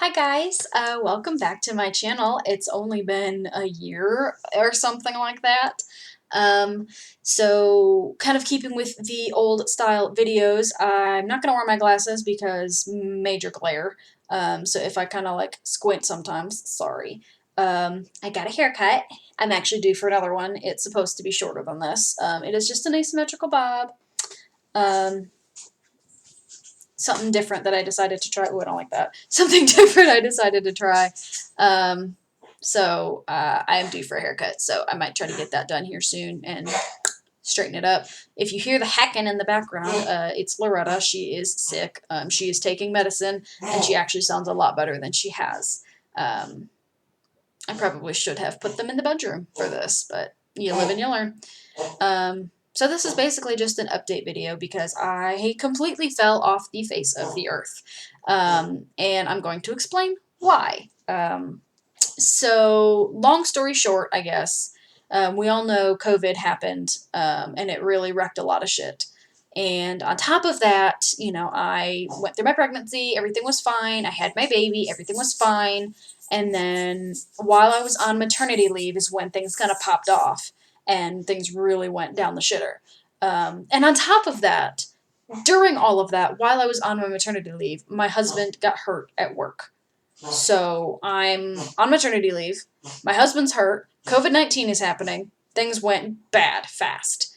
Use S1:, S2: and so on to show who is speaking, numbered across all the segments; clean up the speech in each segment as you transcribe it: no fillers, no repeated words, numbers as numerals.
S1: Hi guys, welcome back to my channel. It's only been a year or something like that. Um, so kind of keeping with the old style videos, I'm not going to wear my glasses because major glare. So if I kind of like squint sometimes, sorry. I got a haircut. I'm actually due for another one. It's supposed to be shorter than this. It is just an asymmetrical bob. Um, Something different that I decided to try. Oh, I don't like that. Something different I decided to try. I am due for a haircut, so I might try to get that done here soon and straighten it up. If you hear the hacking in the background, it's Loretta. She is sick. She is taking medicine, and she actually sounds a lot better than she has. I probably should have put them in the bedroom for this, but you live and you learn. So this is basically just an update video because I completely fell off the face of the earth. And I'm going to explain why. So long story short, I guess, we all know COVID happened, and it really wrecked a lot of shit. And on top of that, I went through my pregnancy, everything was fine, I had my baby, everything was fine, and then while I was on maternity leave is when things kind of popped off, and things really went down the shitter. And on top of that, during all of that, while I was on my maternity leave, my husband got hurt at work. So I'm on maternity leave. My husband's hurt. COVID-19 is happening. Things went bad fast.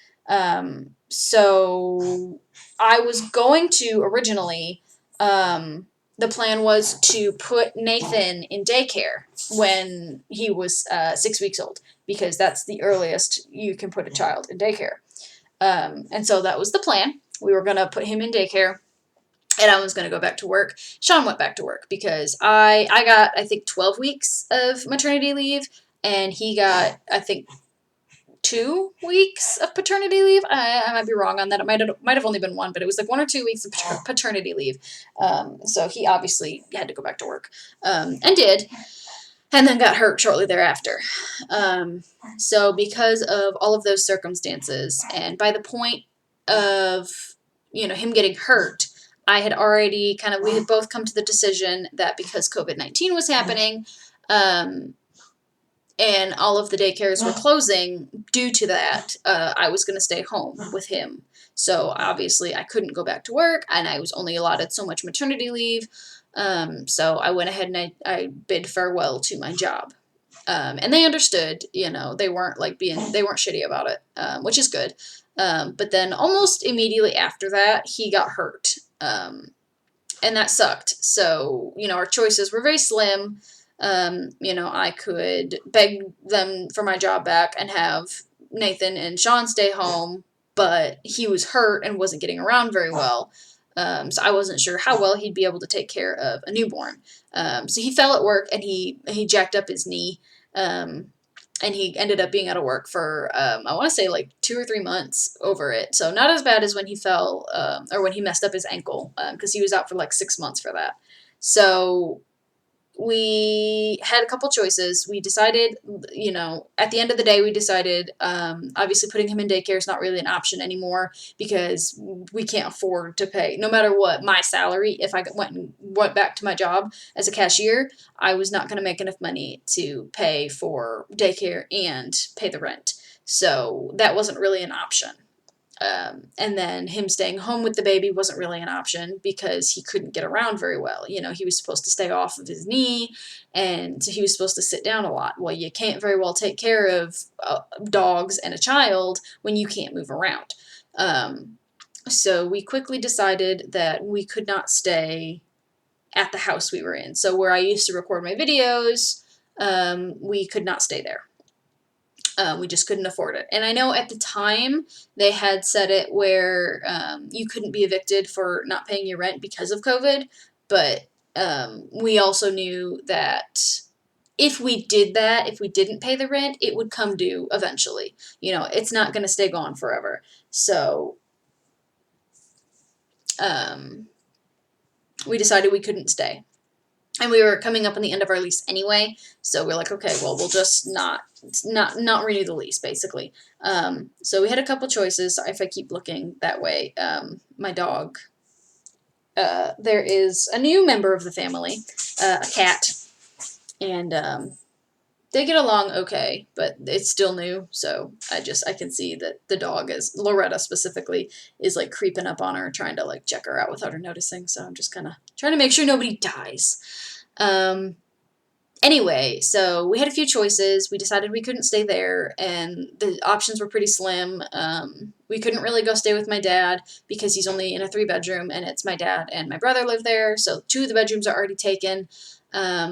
S1: So I was going to originally, the plan was to put Nathan in daycare when he was 6 weeks old, because that's the earliest you can put a child in daycare. And so that was the plan. We were going to put him in daycare, and I was going to go back to work. Sean went back to work because I got, I think, 12 weeks of maternity leave, and he got, I think, 2 weeks of paternity leave. I might be wrong on that. It might have only been one, but it was like 1 or 2 weeks of paternity leave. So he obviously had to go back to work, and did, and then got hurt shortly thereafter. So because of all of those circumstances, and by the point of him getting hurt, I had already we had both come to the decision that because COVID-19 was happening, and all of the daycares were closing due to that, I was going to stay home with him. So obviously I couldn't go back to work, and I was only allotted so much maternity leave. So I went ahead and I bid farewell to my job. And they understood, they weren't they weren't shitty about it, which is good. But then almost immediately after that, he got hurt. And that sucked. So, our choices were very slim. I could beg them for my job back and have Nathan and Sean stay home, but he was hurt and wasn't getting around very well. So I wasn't sure how well he'd be able to take care of a newborn. So he fell at work, and he jacked up his knee. And he ended up being out of work for, I want to say, like 2 or 3 months over it. So not as bad as when he fell, or when he messed up his ankle, because he was out for like 6 months for that. So we had a couple choices. We decided, at the end of the day, we decided, obviously putting him in daycare is not really an option anymore because we can't afford to pay, no matter what, my salary. If I went back to my job as a cashier, I was not going to make enough money to pay for daycare and pay the rent. So that wasn't really an option. And then him staying home with the baby wasn't really an option because he couldn't get around very well. He was supposed to stay off of his knee, and he was supposed to sit down a lot. Well, you can't very well take care of dogs and a child when you can't move around. So we quickly decided that we could not stay at the house we were in. So where I used to record my videos, we could not stay there. We just couldn't afford it. And I know at the time they had said it where you couldn't be evicted for not paying your rent because of COVID, but we also knew that if we did that, if we didn't pay the rent, it would come due eventually. It's not going to stay gone forever. So we decided we couldn't stay. And we were coming up on the end of our lease anyway, so we're like, okay, well, we'll just not renew the lease, basically. So we had a couple choices. If I keep looking that way, my dog, there is a new member of the family. a cat, and they get along okay, but it's still new, so I can see that the dog is, Loretta specifically, is like creeping up on her, trying to like check her out without her noticing, so I'm just kind of trying to make sure nobody dies. Um, Anyway, so we had a few choices. We decided we couldn't stay there, and the options were pretty slim. We couldn't really go stay with my dad because he's only in a 3-bedroom, and it's my dad and my brother live there. So 2 of the bedrooms are already taken,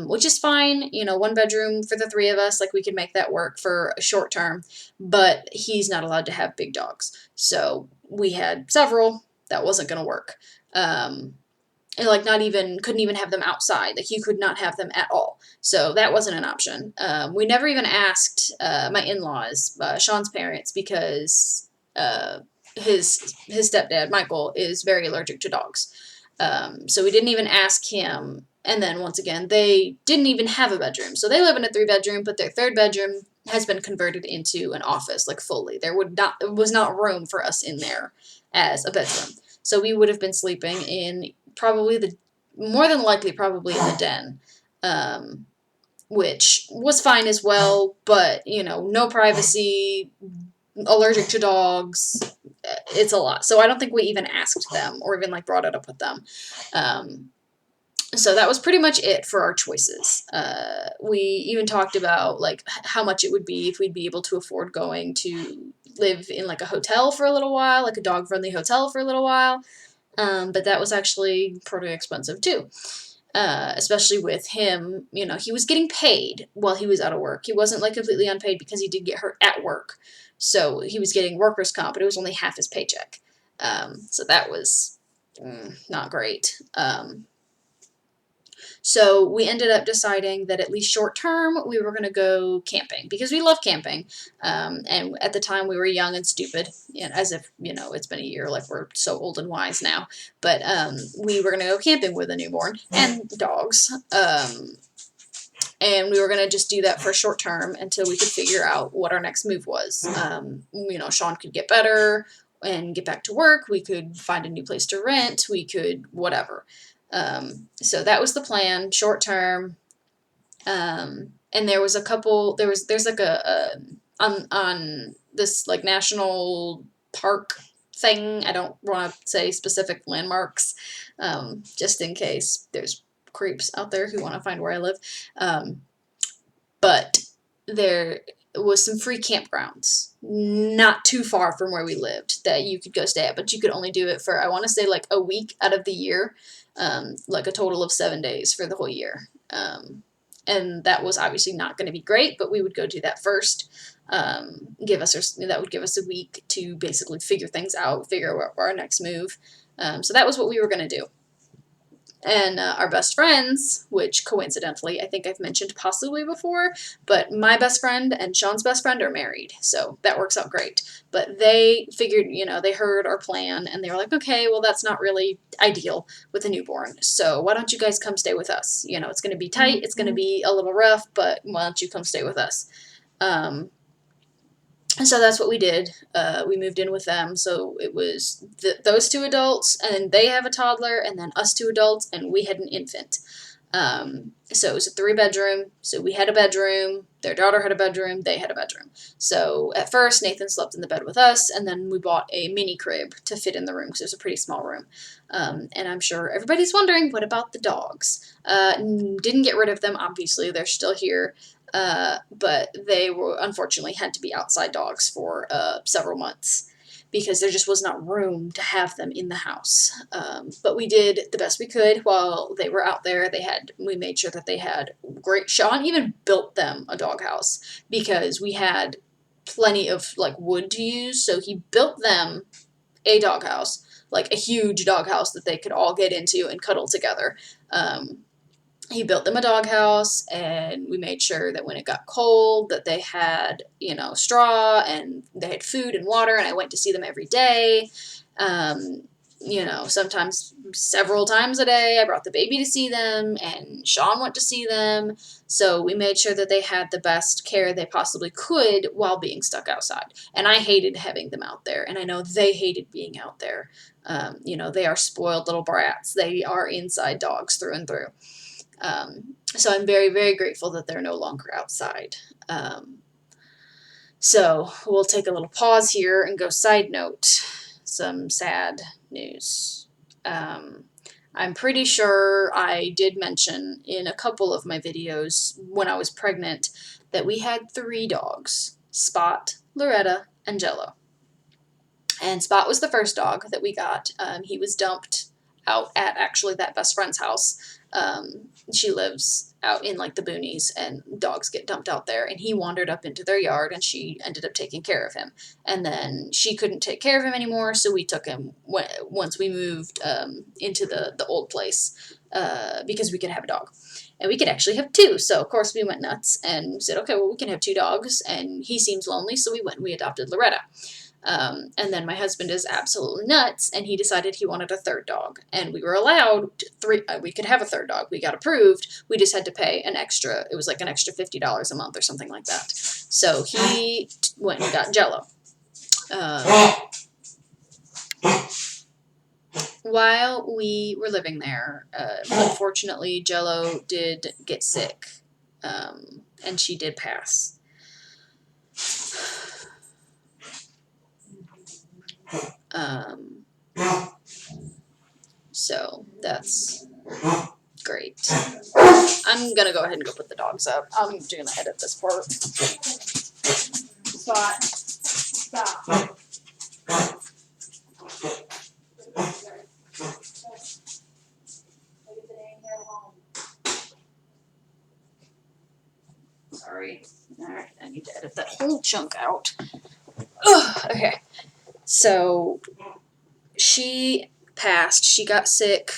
S1: which is fine. 1 bedroom for the 3 of us, like we could make that work for a short term. But he's not allowed to have big dogs, so we had several. That wasn't going to work. And like not even couldn't even have them outside. Like you could not have them at all. So that wasn't an option. We never even asked my in-laws, Sean's parents, because his stepdad Michael is very allergic to dogs. So we didn't even ask him. And then once again, they didn't even have a bedroom. So they live in a 3-bedroom, but their 3rd bedroom has been converted into an office, like fully. There was not room for us in there as a bedroom. So we would have been sleeping in more than likely probably in the den, which was fine as well, but no privacy, allergic to dogs, it's a lot. So I don't think we even asked them or even like brought it up with them. So that was pretty much it for our choices. We even talked about like how much it would be if we'd be able to afford going to live in like a hotel for a little while, like a dog-friendly hotel for a little while. But that was actually pretty expensive too. Especially with him, he was getting paid while he was out of work. He wasn't like completely unpaid because he did get hurt at work. So he was getting workers' comp, but it was only half his paycheck. So that was not great. So we ended up deciding that at least short term we were going to go camping because we love camping. And at the time we were young and stupid, as if, it's been a year, like we're so old and wise now. But we were going to go camping with a newborn and dogs. And we were going to just do that for short term until we could figure out what our next move was. Sean could get better and get back to work. We could find a new place to rent. We could whatever. So that was the plan, short term. And there was a couple. There's like on this like national park thing. I don't want to say specific landmarks, just in case there's creeps out there who want to find where I live. But there was some free campgrounds not too far from where we lived that you could go stay at, but you could only do it for, I want to say, like a week out of the year, like a total of 7 days for the whole year. And that was obviously not going to be great, but we would go do that first. That would give us a week to basically figure things out, figure out our next move. So that was what we were going to do. And our best friends, which coincidentally I think I've mentioned possibly before, but my best friend and Sean's best friend are married, so that works out great. But they figured, they heard our plan, and they were like, okay, well, that's not really ideal with a newborn, so why don't you guys come stay with us? It's going to be tight, it's going to be a little rough, but why don't you come stay with us? And so that's what we did. We moved in with them. So it was those 2 adults, and they have a toddler, and then us 2 adults, and we had an infant. So it was a 3-bedroom. So we had a bedroom. Their daughter had a bedroom. They had a bedroom. So at first, Nathan slept in the bed with us, and then we bought a mini crib to fit in the room because it was a pretty small room. And I'm sure everybody's wondering, what about the dogs? Didn't get rid of them, obviously. They're still here. But they were unfortunately had to be outside dogs for several months because there just was not room to have them in the house. But we did the best we could while they were out there. We made sure that they had great. Sean even built them a doghouse because we had plenty of like wood to use, so he built them a doghouse, like a huge doghouse that they could all get into and cuddle together. He built them a doghouse, and we made sure that when it got cold that they had, straw, and they had food and water, and I went to see them every day. sometimes several times a day. I brought the baby to see them, and Sean went to see them. So we made sure that they had the best care they possibly could while being stuck outside. And I hated having them out there, and I know they hated being out there. They are spoiled little brats. They are inside dogs through and through. So I'm very, very grateful that they're no longer outside. So we'll take a little pause here and go side note. Some sad news. I'm pretty sure I did mention in a couple of my videos when I was pregnant that we had 3 dogs: Spot, Loretta, and Jello. And Spot was the first dog that we got. He was dumped out at actually that best friend's house. She lives out in like the boonies, and dogs get dumped out there, and he wandered up into their yard, and she ended up taking care of him. And then she couldn't take care of him anymore, so we took him once we moved into the old place, because we could have a dog. And we could actually have 2, so of course we went nuts and said, okay, well, we can have 2 dogs, and he seems lonely, so we went and we adopted Loretta. And then my husband is absolutely nuts, and he decided he wanted a 3rd dog. And we were allowed 3. We could have a 3rd dog. We got approved. We just had to pay an extra. It was like an extra $50 a month or something like that. So he went and got Jello. While we were living there, unfortunately, Jello did get sick, and she did pass. So that's great. I'm gonna go ahead and go put the dogs up. I'm gonna edit this part. Spot. Stop. Sorry. Alright, I need to edit that whole chunk out. Ugh, okay. So she passed. She got sick,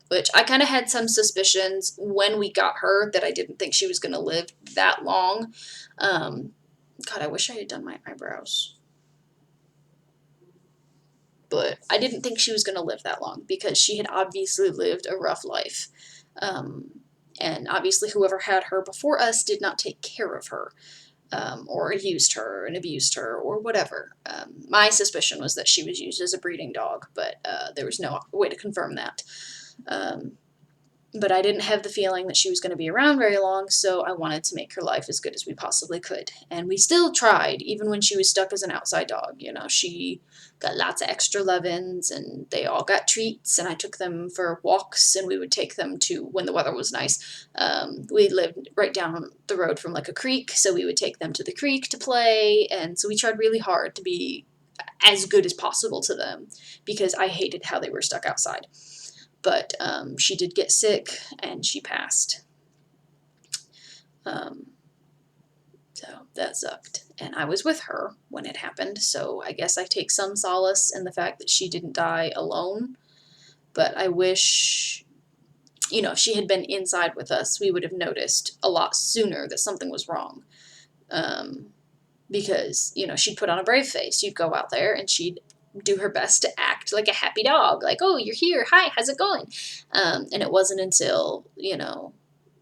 S1: which I kind of had some suspicions when we got her that I didn't think she was going to live that long. God, I wish I had done my eyebrows. But I didn't think she was going to live that long because she had obviously lived a rough life. And obviously whoever had her before us did not take care of her. Or used her and abused her or whatever. My suspicion was that she was used as a breeding dog, but there was no way to confirm that. But I didn't have the feeling that she was going to be around very long, so I wanted to make her life as good as we possibly could. And we still tried, even when she was stuck as an outside dog. She got lots of extra love-ins, and they all got treats, and I took them for walks, and we would take them to, when the weather was nice, we lived right down the road from like a creek, so we would take them to the creek to play, and so we tried really hard to be as good as possible to them, because I hated how they were stuck outside. But she did get sick, and she passed. So that sucked. And I was with her when it happened, so I guess I take some solace in the fact that she didn't die alone. But I wish, if she had been inside with us, we would have noticed a lot sooner that something was wrong. Because, she'd put on a brave face. You'd go out there, and she'd do her best to act like a happy dog, like, oh, you're here, hi, how's it going? And it wasn't until,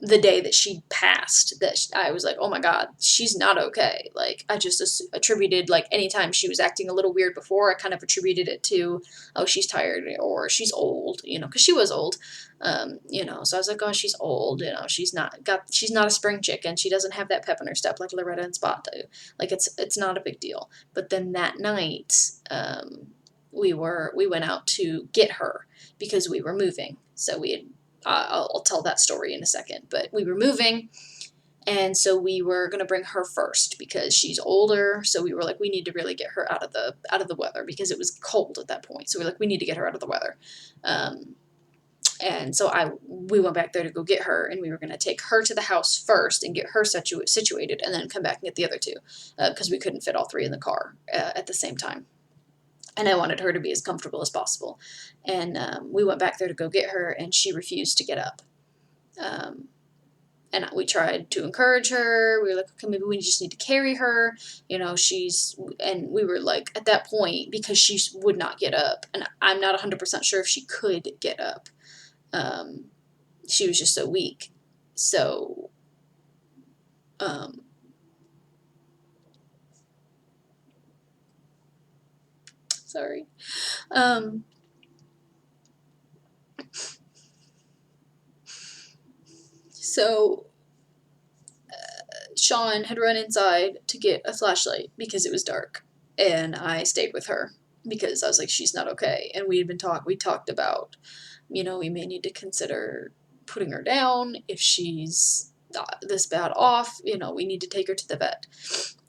S1: the day that she passed that I was like, oh my God, she's not okay. Like, I just attributed, like, anytime she was acting a little weird before, I kind of attributed it to, oh, she's tired, or she's old, because she was old. So I was like, oh, she's old, she's not a spring chicken. She doesn't have that pep in her step like Loretta and Spot do. Like, it's not a big deal. But then that night, we went out to get her because we were moving. So we had, I'll tell that story in a second, but we were moving, and so we were going to bring her first because she's older. So we were like, we need to really get her out of the weather, because it was cold at that point. So we're like, we need to get her out of the weather. And so we went back there to go get her, and we were going to take her to the house first and get her situated, and then come back and get the other 2, because we couldn't fit all 3 in the car at the same time. And I wanted her to be as comfortable as possible. And we went back there to go get her, and she refused to get up. And we tried to encourage her. We were like, okay, maybe we just need to carry her. And we were like, at that point, because she would not get up, and I'm not 100% sure if she could get up. Um, she was just so weak. So, um, sorry. Um, so Sean had run inside to get a flashlight because it was dark, and I stayed with her because I was like, she's not okay. And we talked about, we may need to consider putting her down if she's this bad off. We need to take her to the vet.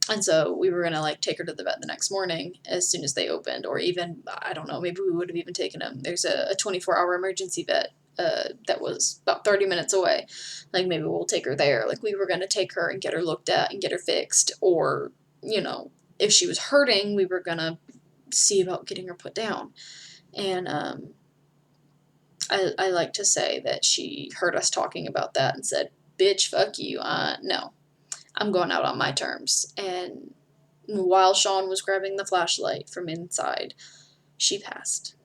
S1: And so we were gonna take her to the vet the next morning as soon as they opened, or even, I don't know, maybe we would have even taken him. There's a 24-hour emergency vet that was about 30 minutes away. Maybe we'll take her there. We were gonna take her and get her looked at and get her fixed, or if she was hurting, we were gonna see about getting her put down. And I like to say that she heard us talking about that and said, "Bitch, fuck you. No, I'm going out on my terms." And while Sean was grabbing the flashlight from inside, she passed.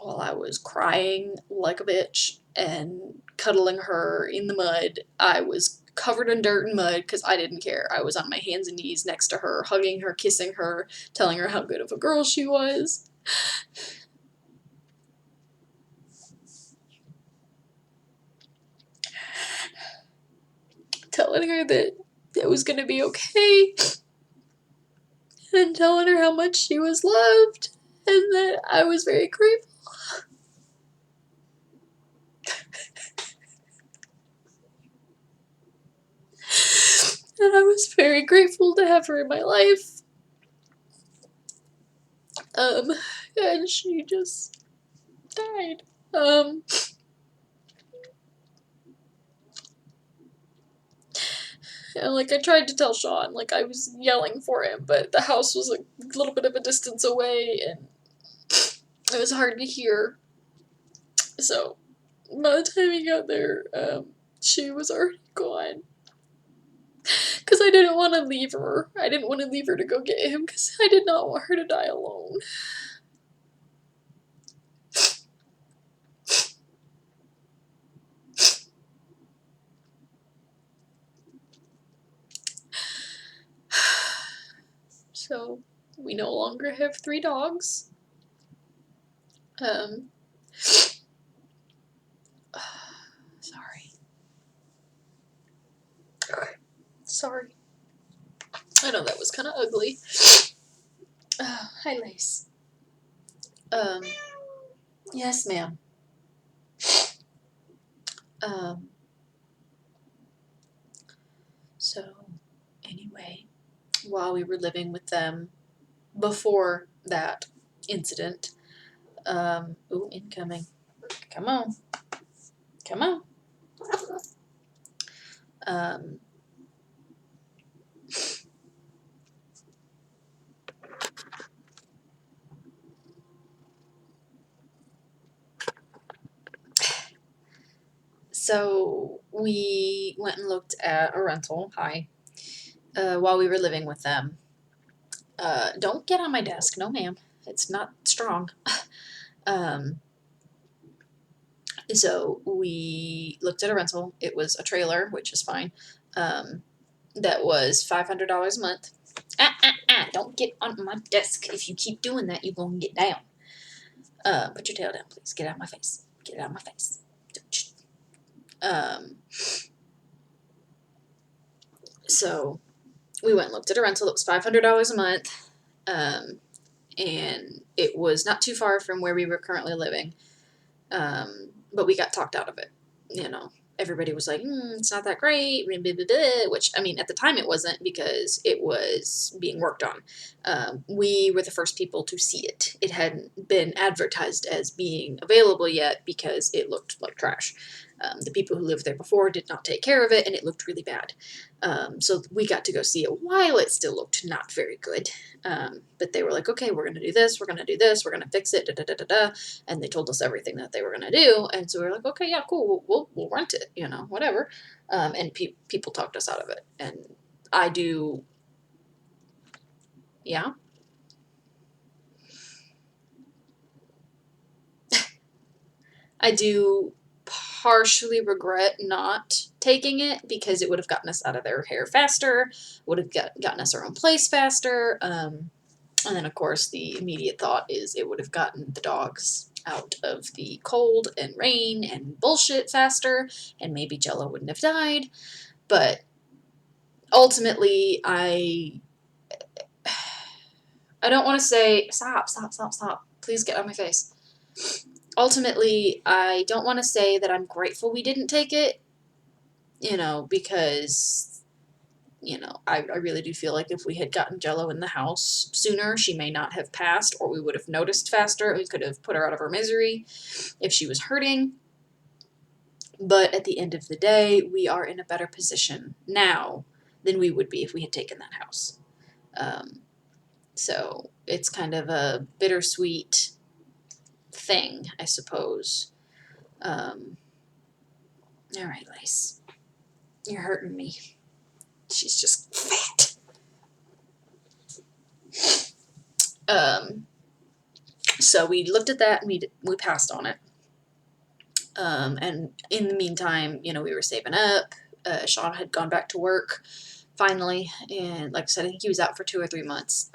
S1: While I was crying like a bitch and cuddling her in the mud, I was covered in dirt and mud because I didn't care. I was on my hands and knees next to her, hugging her, kissing her, telling her how good of a girl she was. Telling her that it was going to be okay, and telling her how much she was loved, and that I was very grateful. And I was very grateful to have her in my life. And she just died. And I tried to tell Sean, I was yelling for him, but the house was a little bit of a distance away, and it was hard to hear. So by the time he got there, she was already gone. Because I didn't want to leave her. I didn't want to leave her to go get him because I did not want her to die alone. So we no longer have 3 dogs. Sorry. Sorry. I know that was kind of ugly. Hi, Lace. Yes, ma'am. So, anyway, while we were living with them before that incident, ooh, incoming. Come on. Come on. So we went and looked at a rental. Hi. While we were living with them. Don't get on my desk. No, ma'am. It's not strong. So we looked at a rental. It was a trailer, which is fine. That was $500 a month. Don't get on my desk. If you keep doing that, you're going to get down. Put your tail down, please. Get out of my face. Get it out of my face. So we went and looked at a rental that was $500 a month. And it was not too far from where we were currently living. But we got talked out of it. Everybody was like, it's not that great, which, at the time it wasn't because it was being worked on. We were the first people to see it. It hadn't been advertised as being available yet because it looked like trash. The people who lived there before did not take care of it, and it looked really bad. So we got to go see it while it still looked not very good. But they were like, okay, we're going to do this, we're going to do this, we're going to fix it, da da da da da. And they told us everything that they were going to do. And so we were like, okay, yeah, cool, we'll rent it, whatever. And people talked us out of it. And I do, yeah. I do partially regret not taking it because it would have gotten us out of their hair faster, would have gotten us our own place faster. And then, of course, the immediate thought is it would have gotten the dogs out of the cold and rain and bullshit faster, and maybe Jello wouldn't have died. But ultimately, I don't want to say, stop. Please get out of my face. Ultimately, I don't want to say that I'm grateful we didn't take it, because, I really do feel like if we had gotten Jello in the house sooner, she may not have passed, or we would have noticed faster. We could have put her out of her misery if she was hurting. But at the end of the day, we are in a better position now than we would be if we had taken that house. So it's kind of a bittersweet thing, I suppose. All right, Lace. You're hurting me. She's just fat. So we looked at that and we passed on it. And in the meantime, we were saving up. Sean had gone back to work finally, and like I said, I think he was out for 2 or 3 months.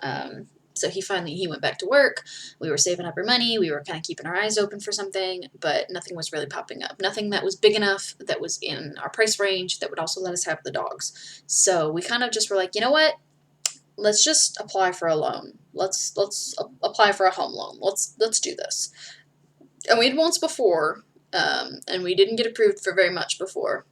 S1: So he went back to work. We were saving up our money. We were kind of keeping our eyes open for something, but nothing was really popping up. Nothing that was big enough, that was in our price range, that would also let us have the dogs. So we kind of just were like, you know what? Let's just apply for a loan. Let's apply for a home loan. Let's do this. And we'd once before, and we didn't get approved for very much before.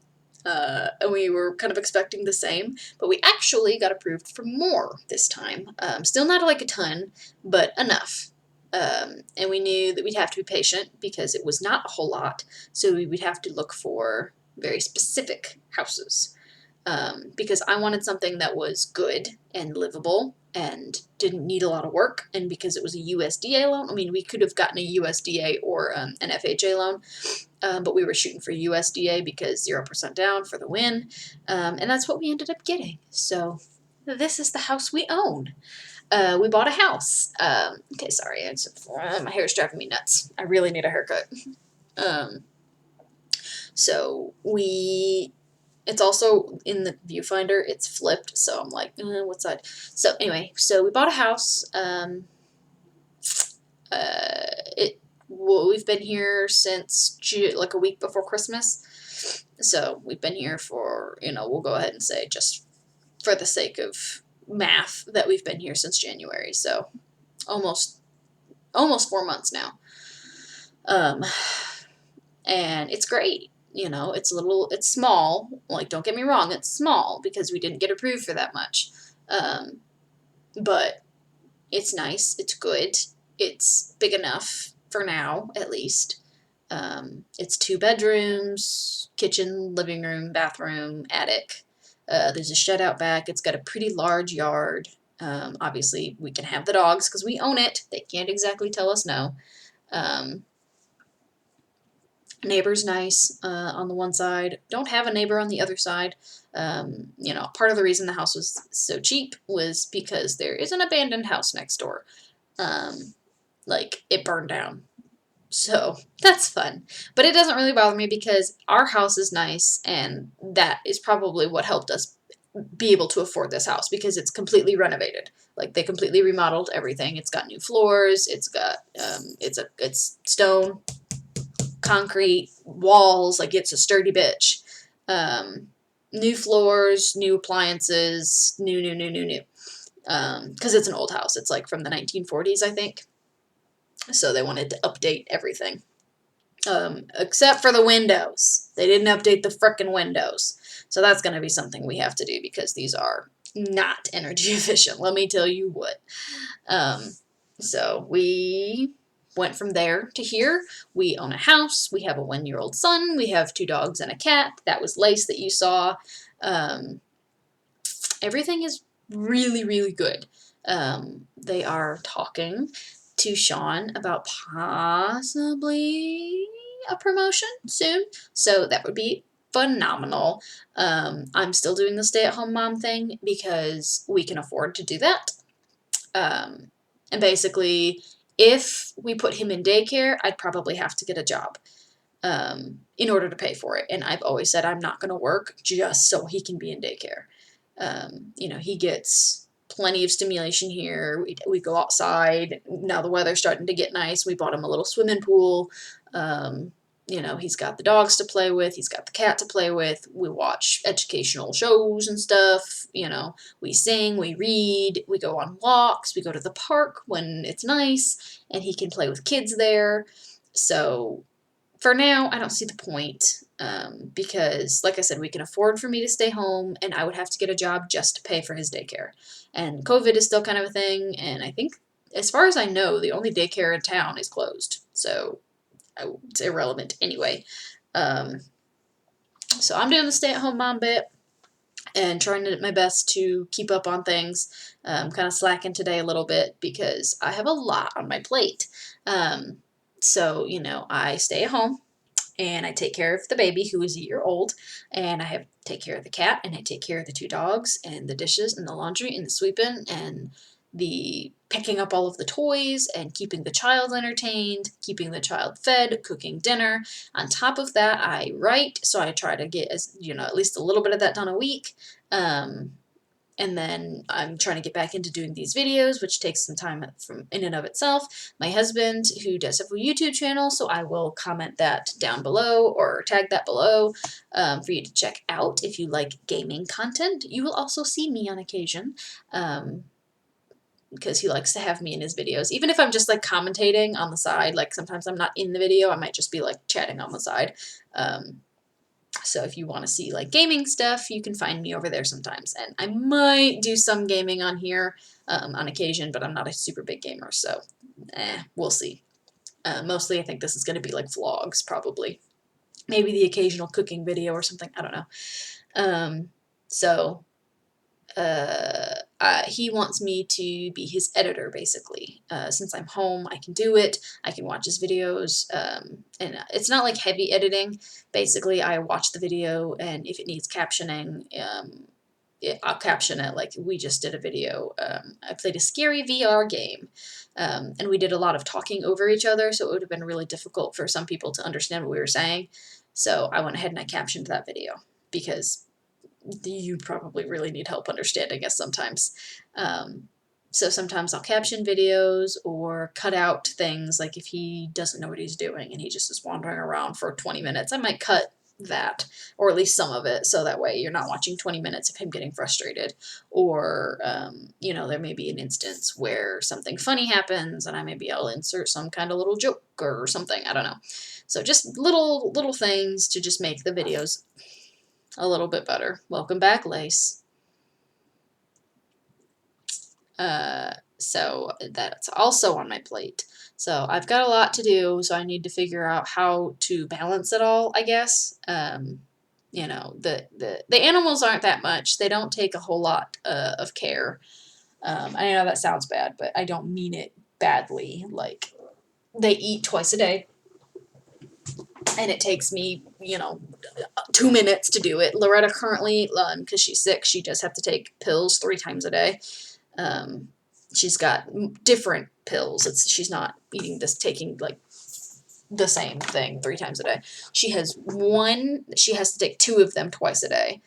S1: And we were kind of expecting the same, but we actually got approved for more this time. Still not like a ton, but enough. And we knew that we'd have to be patient because it was not a whole lot, so we would have to look for very specific houses. Because I wanted something that was good and livable and didn't need a lot of work, and because it was a USDA loan, I mean, we could have gotten a USDA or an FHA loan, but we were shooting for USDA because 0% down for the win, and that's what we ended up getting. So this is the house we own. We bought a house. Okay, sorry, my hair is driving me nuts. I really need a haircut. So it's also in the viewfinder, it's flipped, so I'm like, what side? So anyway, so we bought a house. We've been here since like a week before Christmas. So we've been here for, we'll go ahead and say, just for the sake of math, that we've been here since January. So almost 4 months now. And it's great. It's small. Like, don't get me wrong, it's small because we didn't get approved for that much. But it's nice. It's good. It's big enough for now, at least. It's 2 bedrooms, kitchen, living room, bathroom, attic. There's a shed out back. It's got a pretty large yard. Obviously, we can have the dogs because we own it. They can't exactly tell us no. Neighbor's nice on the one side. Don't have a neighbor on the other side. Part of the reason the house was so cheap was because there is an abandoned house next door. It burned down. So that's fun. But it doesn't really bother me because our house is nice, and that is probably what helped us be able to afford this house, because it's completely renovated. Like, they completely remodeled everything. It's got new floors. It's got it's stone, concrete walls. Like, it's a sturdy bitch. New floors, new appliances, new. Because it's an old house. It's like from the 1940s, I think. So they wanted to update everything. Except for the windows. They didn't update the frickin' windows. So that's going to be something we have to do, because these are not energy efficient. Let me tell you what. So we went from there to here. We own a house. We have a 1-year-old son. We have 2 dogs and a cat. That was Lace that you saw. Everything is really, really good. They are talking to Sean about possibly a promotion soon. So that would be phenomenal. I'm still doing the stay-at-home mom thing because we can afford to do that. And basically, if we put him in daycare, I'd probably have to get a job in order to pay for it. And I've always said I'm not going to work just so he can be in daycare. He gets plenty of stimulation here. We go outside. Now the weather's starting to get nice. We bought him a little swimming pool. He's got the dogs to play with. He's got the cat to play with. We watch educational shows and stuff. We sing, we read, we go on walks, we go to the park when it's nice, and he can play with kids there. So for now, I don't see the point because, like I said, we can afford for me to stay home, and I would have to get a job just to pay for his daycare. And COVID is still kind of a thing, and I think, as far as I know, the only daycare in town is closed. So it's irrelevant anyway. So I'm doing the stay-at-home mom bit and trying to do my best to keep up on things. Kind of slacking today a little bit because I have a lot on my plate. So, I stay at home and I take care of the baby who is a year old, and I take care of the cat, and I take care of the 2 dogs and the dishes and the laundry and the sweeping and the picking up all of the toys and keeping the child entertained, keeping the child fed, cooking dinner. On top of that, I write, so I try to get at least a little bit of that done a week. And then I'm trying to get back into doing these videos, which takes some time from in and of itself. My husband, who does have a YouTube channel, so I will comment that down below or tag that below for you to check out if you like gaming content. You will also see me on occasion because he likes to have me in his videos. Even if I'm just like commentating on the side, like sometimes I'm not in the video, I might just be like chatting on the side. So if you want to see like gaming stuff, you can find me over there sometimes. And I might do some gaming on here on occasion, but I'm not a super big gamer, so we'll see. Mostly I think this is going to be like vlogs, probably. Maybe the occasional cooking video or something, I don't know. He wants me to be his editor, basically. Since I'm home, I can do it. I can watch his videos, and it's not like heavy editing. Basically, I watch the video, and if it needs captioning, I'll caption it. Like we just did a video. I played a scary VR game, and we did a lot of talking over each other, so it would have been really difficult for some people to understand what we were saying. So I went ahead and I captioned that video because you probably really need help understanding us sometimes. So sometimes I'll caption videos or cut out things, like if he doesn't know what he's doing and he just is wandering around for 20 minutes, I might cut that, or at least some of it, so that way you're not watching 20 minutes of him getting frustrated. Or, there may be an instance where something funny happens and I'll insert some kind of little joke or something, I don't know. So just little things to just make the videos a little bit better. Welcome back, Lace. So that's also on my plate. So I've got a lot to do, so I need to figure out how to balance it all, I guess. The animals aren't that much. They don't take a whole lot of care. I know that sounds bad, but I don't mean it badly. Like, they eat twice a day, and it takes me, 2 minutes to do it. Loretta currently, because she's sick, she does have to take pills 3 times a day. She's got different pills. She's not taking like the same thing 3 times a day. She has to take 2 of them twice a day.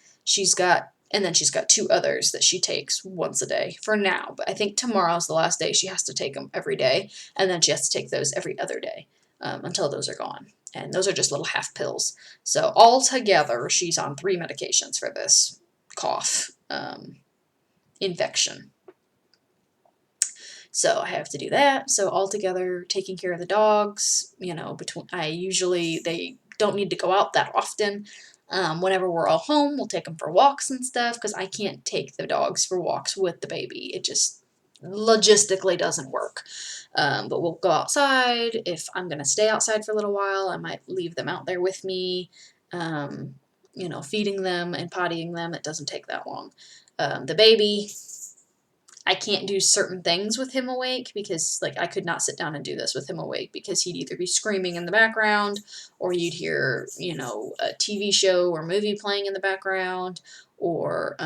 S1: And then she's got 2 others that she takes once a day for now. But I think tomorrow's the last day she has to take them every day, and then she has to take those every other day until those are gone. And those are just little half pills. So altogether, she's on 3 medications for this cough infection. So I have to do that. So altogether, taking care of the dogs, they don't need to go out that often. Whenever we're all home, we'll take them for walks and stuff, because I can't take the dogs for walks with the baby. logistically doesn't work. But we'll go outside. If I'm going to stay outside for a little while, I might leave them out there with me, feeding them and pottying them. It doesn't take that long. The baby, I can't do certain things with him awake because, like, I could not sit down and do this with him awake because he'd either be screaming in the background or you'd hear, a TV show or movie playing in the background, or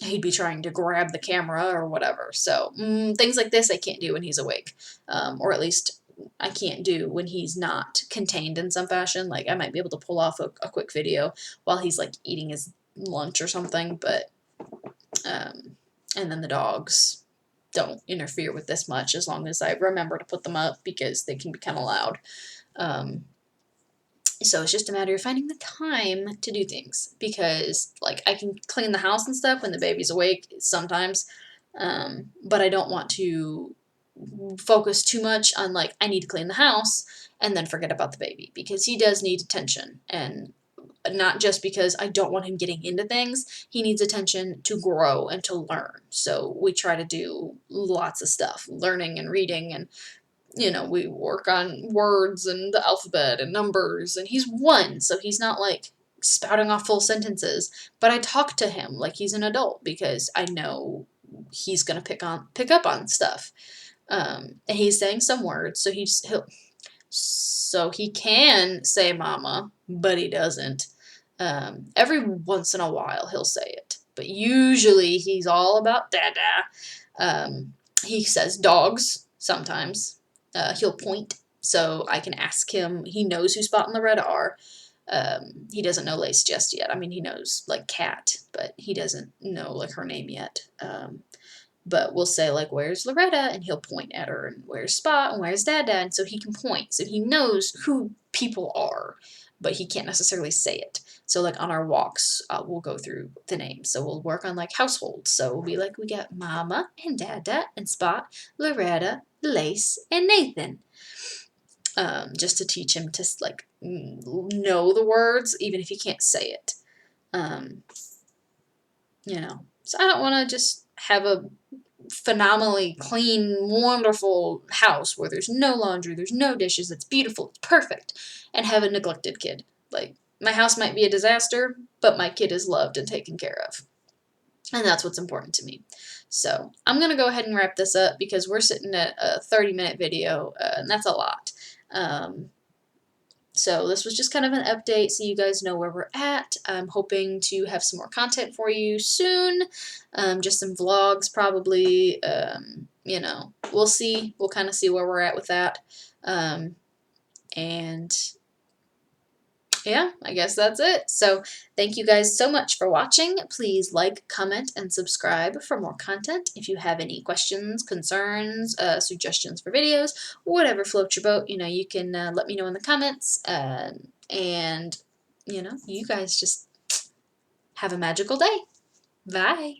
S1: he'd be trying to grab the camera or whatever. So things like this I can't do when he's awake, or at least I can't do when he's not contained in some fashion. Like, I might be able to pull off a quick video while he's, like, eating his lunch or something, but and then the dogs don't interfere with this much as long as I remember to put them up because they can be kind of loud. So it's just a matter of finding the time to do things, because, like, I can clean the house and stuff when the baby's awake sometimes, but I don't want to focus too much on, like, I need to clean the house and then forget about the baby, because he does need attention, and not just because I don't want him getting into things. He needs attention to grow and to learn. So we try to do lots of stuff, learning and reading, and we work on words and the alphabet and numbers, and he's 1, so he's not, like, spouting off full sentences, but I talk to him like he's an adult because I know he's going to pick up on stuff. And he's saying some words, so he can say mama, but he doesn't. Every once in a while he'll say it, but usually he's all about dada. He says dogs sometimes. He'll point, so I can ask him. He knows who Spot and Loretta are. He doesn't know Lace just yet. I mean, he knows, like, cat, but he doesn't know, like, her name yet. But we'll say, like, where's Loretta? And he'll point at her. And where's Spot? And where's Dada? And so he can point. So he knows who people are, but he can't necessarily say it. So, like, on our walks, we'll go through the names. So we'll work on, like, households. So we'll be like, we got Mama and Dada and Spot, Loretta, Lace, and Nathan. Just to teach him to, like, know the words, even if he can't say it. So I don't want to just have a phenomenally clean, wonderful house where there's no laundry, there's no dishes, it's beautiful, it's perfect, and have a neglected kid. Like, my house might be a disaster, but my kid is loved and taken care of. And that's what's important to me. So I'm going to go ahead and wrap this up because we're sitting at a 30-minute video, and that's a lot. So this was just kind of an update so you guys know where we're at. I'm hoping to have some more content for you soon. Just some vlogs probably. We'll see. We'll kind of see where we're at with that. And yeah, I guess that's it. So thank you guys so much for watching. Please like, comment, and subscribe for more content. If you have any questions, concerns, suggestions for videos, whatever floats your boat, you can let me know in the comments. And you guys just have a magical day. Bye.